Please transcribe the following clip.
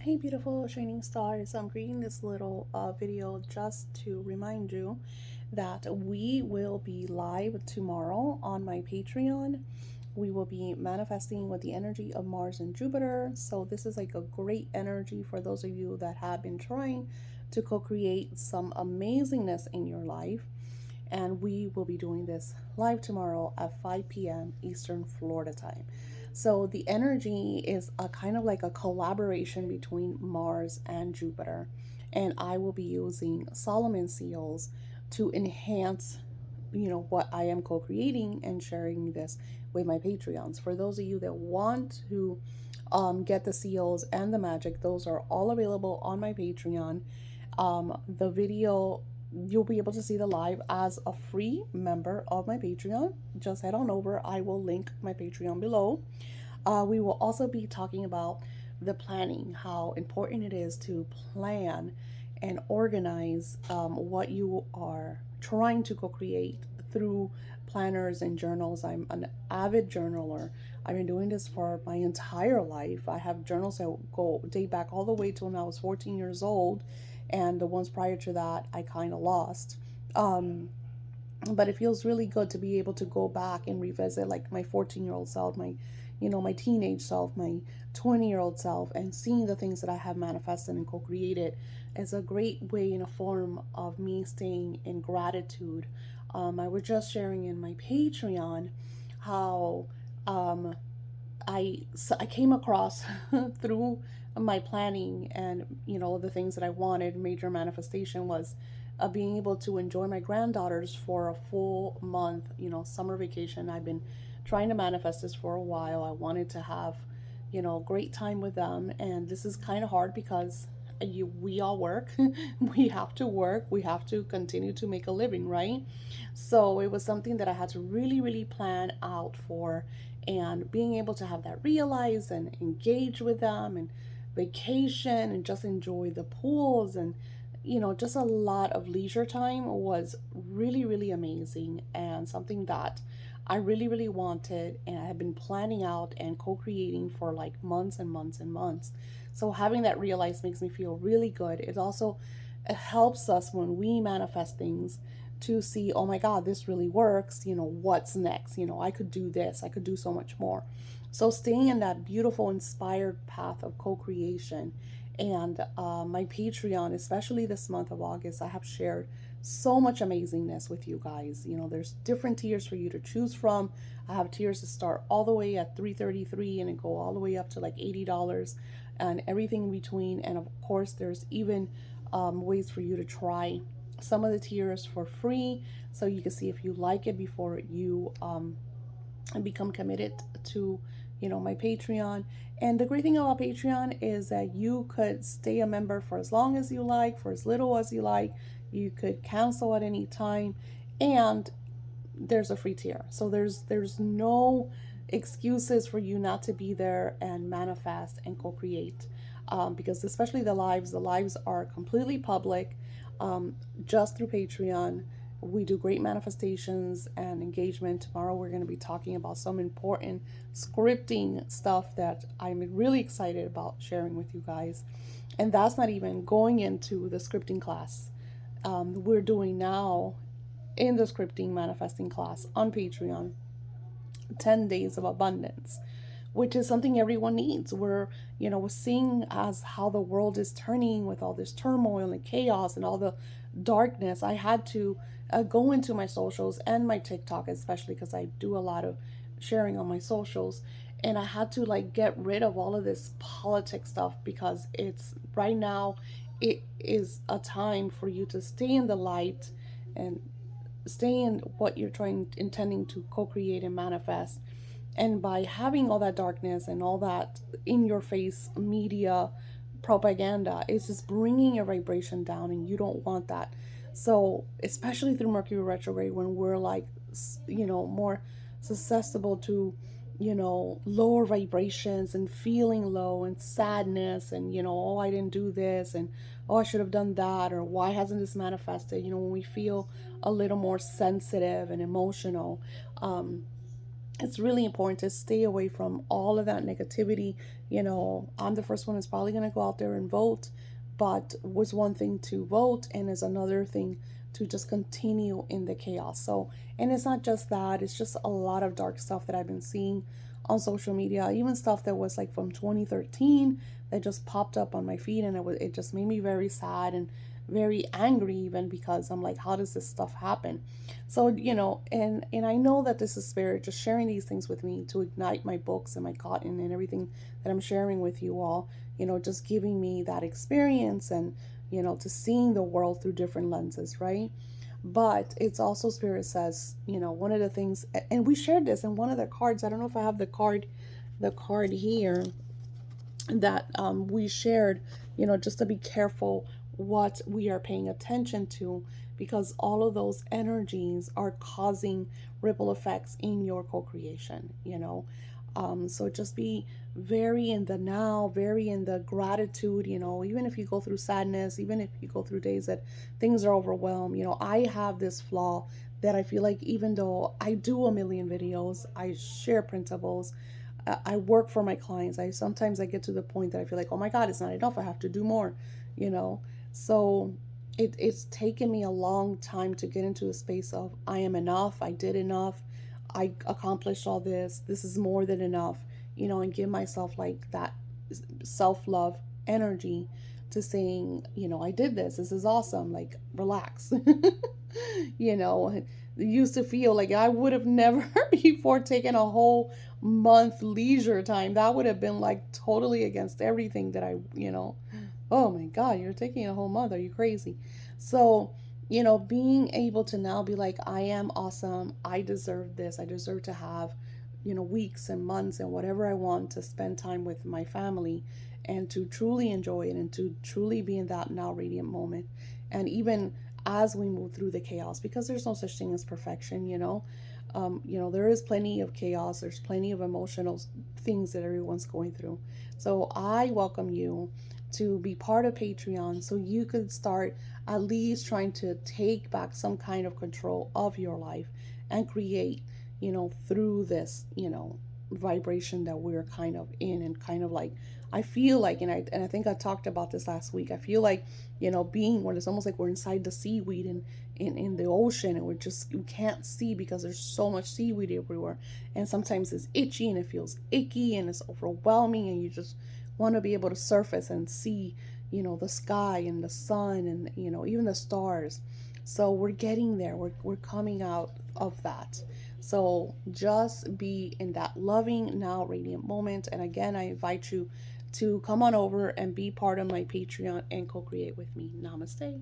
Hey beautiful shining stars, I'm creating this little video just to remind you that we will be live tomorrow on my Patreon. We will be manifesting with the energy of Mars and Jupiter. So this is like a great energy for those of you that have been trying to co-create some amazingness in your life. And we will be doing this live tomorrow at 5 p.m. Eastern Florida time. So the energy is a kind of like a collaboration between Mars and Jupiter. And I will be using Solomon seals to enhance, what I am co-creating and sharing this with my Patreons. For those of you that want to get the seals and the magic, those are all available on my Patreon. The video, you'll be able to see the live as a free member of my Patreon. Just head on over. I will link my Patreon below. We will also be talking about the planning, how important it is to plan and organize what you are trying to co-create through planners and journals. I'm an avid journaler. I've been doing this for my entire life. I have journals that go date back all the way to when I was 14 years old, and the ones prior to that I kind of lost. But it feels really good to be able to go back and revisit like my 14-year-old self, my teenage self, my 20-year-old self, and seeing the things that I have manifested and co-created is a great way and a form of me staying in gratitude. I was just sharing in my Patreon how um, I came across through my planning and the things that I wanted. Major manifestation was being able to enjoy my granddaughters for a full month, summer vacation. I've been trying to manifest this for a while. I wanted to have great time with them, and this is kind of hard because we all work. We have to work, we have to continue to make a living, right? So it was something that I had to really really plan out for, and being able to have that realized and engage with them and vacation and just enjoy the pools and just a lot of leisure time was really really amazing, and something that I really really wanted, and I have been planning out and co-creating for like months and months and months. So having that realized makes me feel really good. It helps us when we manifest things to see, oh my God, this really works. What's next? I could do this, I could do so much more. So staying in that beautiful inspired path of co-creation. And my Patreon, especially this month of August, I have shared so much amazingness with you guys. There's different tiers for you to choose from. I have tiers that start all the way at $333 and it go all the way up to like $80 and everything in between. And of course, there's even ways for you to try some of the tiers for free, so you can see if you like it before you become committed to my Patreon. And the great thing about Patreon is that you could stay a member for as long as you like, for as little as you like. You could cancel at any time, and there's a free tier, so there's no excuses for you not to be there and manifest and co-create, because especially the lives are completely public, just through Patreon. We do great manifestations and engagement. Tomorrow we're going to be talking about some important scripting stuff that I'm really excited about sharing with you guys. And that's not even going into the scripting class we're doing now in the scripting manifesting class on Patreon, 10 days of abundance, which is something everyone needs. We're seeing as how the world is turning with all this turmoil and chaos and all the darkness. I had to go into my socials and my TikTok, especially because I do a lot of sharing on my socials. And I had to like get rid of all of this politics stuff, because it's right now, it is a time for you to stay in the light and stay in what you're intending to co-create and manifest. And by having all that darkness and all that in your face media propaganda, it's just bringing your vibration down, and you don't want that. So especially through Mercury retrograde, when we're like more susceptible to lower vibrations and feeling low and sadness, and oh, I didn't do this, and oh, I should have done that, or why hasn't this manifested, when we feel a little more sensitive and emotional, it's really important to stay away from all of that negativity. I'm the first one that's probably going to go out there and vote, but was one thing to vote and is another thing to just continue in the chaos. So, and it's not just that, it's just a lot of dark stuff that I've been seeing on social media, even stuff that was like from 2013 that just popped up on my feed, and it just made me very sad and very angry, even because I'm like, how does this stuff happen? So, and I know that this is Spirit just sharing these things with me to ignite my books and my cotton and everything that I'm sharing with you all, just giving me that experience and, to seeing the world through different lenses, right? But it's also, Spirit says, one of the things, and we shared this in one of the cards. I don't know if I have the card here that we shared, just to be careful what we are paying attention to, because all of those energies are causing ripple effects in your co-creation. So just be very in the now, very in the gratitude, even if you go through sadness, even if you go through days that things are overwhelmed. I have this flaw that I feel like, even though I do a million videos, I share principles, I work for my clients, I get to the point that I feel like, oh my God, it's not enough, I have to do more, you know. So it's taken me a long time to get into a space of, I am enough, I did enough, I accomplished all this is more than enough, and give myself like that self-love energy to saying, I did this is awesome, like, relax. you know it used to feel like I would have never before taken a whole month leisure time. That would have been like totally against everything that oh my God, you're taking a whole month, are you crazy? So, being able to now be like, I am awesome, I deserve this, I deserve to have, weeks and months and whatever I want to spend time with my family, and to truly enjoy it, and to truly be in that now radiant moment. And even as we move through the chaos, because there's no such thing as perfection, there is plenty of chaos, there's plenty of emotional things that everyone's going through. So I welcome you to be part of Patreon, so you could start at least trying to take back some kind of control of your life and create, through this, vibration that we're kind of in. And kind of like, I feel like, and I think I talked about this last week, I feel like, being when it's almost like we're inside the seaweed in the ocean, and we can't see because there's so much seaweed everywhere. And sometimes it's itchy and it feels icky and it's overwhelming, and you just want to be able to surface and see, the sky and the sun and, even the stars. So we're getting there. We're coming out of that. So just be in that loving now radiant moment. And again, I invite you to come on over and be part of my Patreon and co-create with me. Namaste.